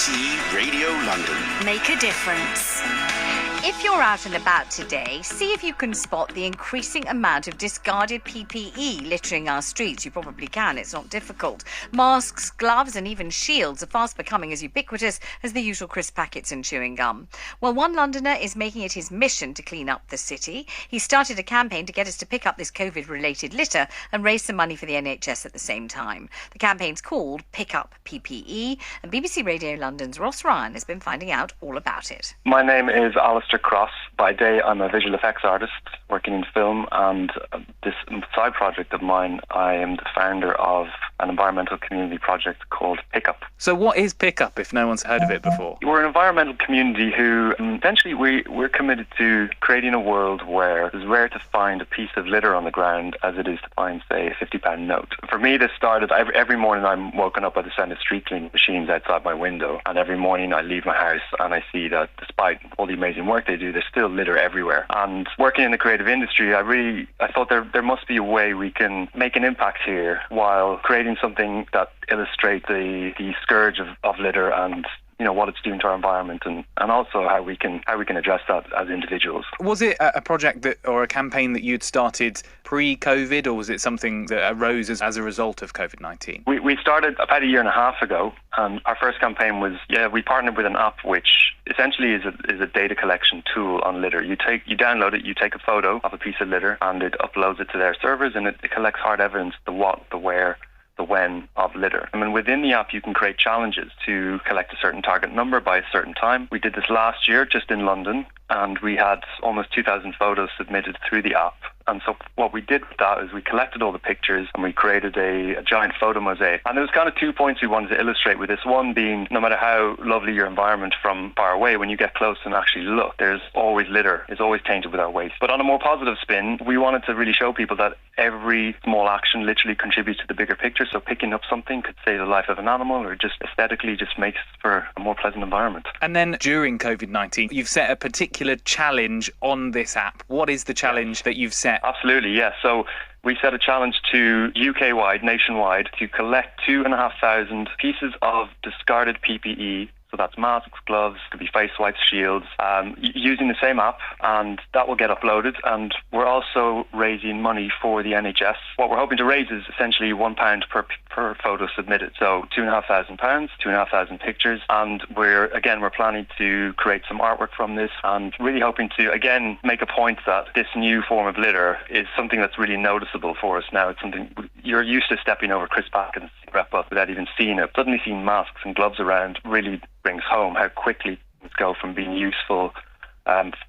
BBC Radio London. Make a difference. If you're out and about today, see if you can spot the increasing amount of discarded PPE littering our streets. You probably can, it's not difficult. Masks, gloves and even shields are fast becoming as ubiquitous as the usual crisp packets and chewing gum. Well, one Londoner is making it his mission to clean up the city. He started a campaign to get us to pick up this COVID-related litter and raise some money for the NHS at the same time. The campaign's called Pick Up PPE, and BBC Radio London's Ross Ryan has been finding out all about it. My name is Alastair Cross. By day, I'm a visual effects artist working in film, and this side project of mine, I am the founder of an environmental community project called Pick-ppe. So what is Pick-ppe, if no one's heard of it before? We're an environmental community who, essentially, we're committed to creating a world where it's rare to find a piece of litter on the ground as it is to find, say, a £50 note. For me, this started, every morning I'm woken up by the sound of street cleaning machines outside my window, and every morning I leave my house and I see that despite all the amazing work they do, there's still litter everywhere. And working in the creative industry, I thought there must be a way we can make an impact here while creating something that illustrates the scourge of litter and what it's doing to our environment, and also how we can address that as individuals. Was it a project or a campaign that you'd started pre-COVID, or was it something that arose as a result of COVID-19? We started about a year and a half ago, and our first campaign was, we partnered with an app which essentially is a data collection tool on litter. You download it, you take a photo of a piece of litter, and it uploads it to their servers, and it collects hard evidence, the what, the where, the when of litter. I mean, within the app, you can create challenges to collect a certain target number by a certain time. We did this last year just in London, and we had almost 2,000 photos submitted through the app. And so what we did with that is we collected all the pictures and we created a giant photo mosaic. And there was kind of 2 points we wanted to illustrate with this. One being, no matter how lovely your environment from far away, when you get close and actually look, there's always litter. It's always tainted with our waste. But on a more positive spin, we wanted to really show people that every small action literally contributes to the bigger picture. So picking up something could save the life of an animal, or just aesthetically just makes for a more pleasant environment. And then during COVID-19, you've set a particular challenge on this app. What is the challenge that you've set? Absolutely, yes. So we set a challenge to UK-wide, nationwide, to collect 2,500 pieces of discarded PPE. So that's masks, gloves, could be face wipes, shields, using the same app, and that will get uploaded. And we're also raising money for the NHS. What we're hoping to raise is essentially £1 per photo submitted. So £2,500, 2,500 pictures. And we're planning to create some artwork from this, and really hoping to, again, make a point that this new form of litter is something that's really noticeable for us now. It's something you're used to stepping over crisp packets and wrap up without even seeing it. Suddenly seeing masks and gloves around really brings home how quickly things go from being useful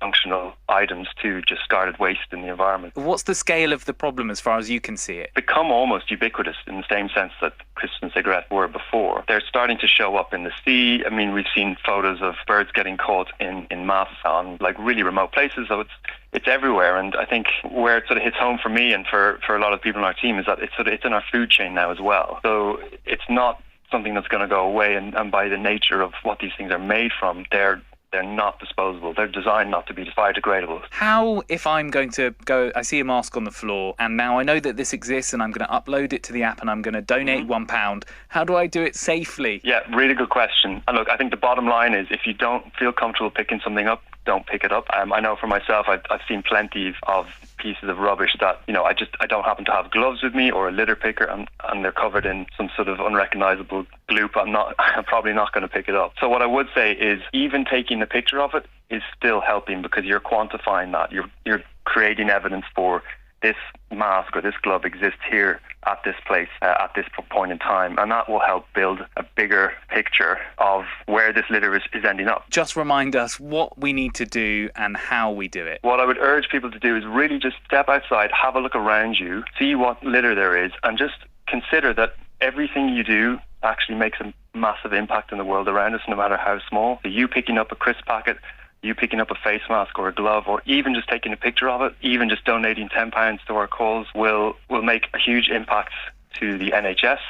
functional items to just discarded waste in the environment. What's the scale of the problem as far as you can see it? Become almost ubiquitous in the same sense that crisps and cigarettes were before. They're starting to show up in the sea. I mean, we've seen photos of birds getting caught in mass on really remote places, so it's everywhere. And I think where it sort of hits home for me and for a lot of people in our team is that it's in our food chain now as well. So it's not something that's going to go away, and by the nature of what these things are made from, they're not disposable. They're designed not to be biodegradable. How, if I'm going to go, I see a mask on the floor, and now I know that this exists, and I'm going to upload it to the app, and I'm going to donate £1. How do I do it safely? Yeah, really good question. And look, I think the bottom line is, if you don't feel comfortable picking something up, don't pick it up. I know for myself, I've seen plenty of pieces of rubbish that, I don't happen to have gloves with me or a litter picker, and they're covered in some sort of unrecognizable gloop. I'm probably not going to pick it up. So what I would say is, even taking a picture of it is still helping, because you're quantifying that. You're creating evidence for this mask or this glove exists here at this place at this point in time, and that will help build a bigger picture of where this litter is ending up. Just remind us what we need to do and how we do it. What I would urge people to do is really just step outside, have a look around you, see what litter there is, and just consider that everything you do actually makes a massive impact in the world around us, no matter how small. So you picking up a crisp packet, you picking up a face mask or a glove, or even just taking a picture of it, even just donating £10 to our cause will make a huge impact to the NHS,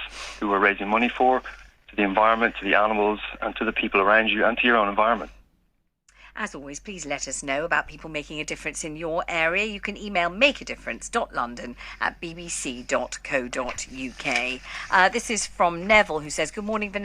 who we're raising money for, to the environment, to the animals, and to the people around you, and to your own environment. As always, please let us know about people making a difference in your area. You can email makeadifference.london@bbc.co.uk. This is from Neville, who says, "Good morning, Vanessa.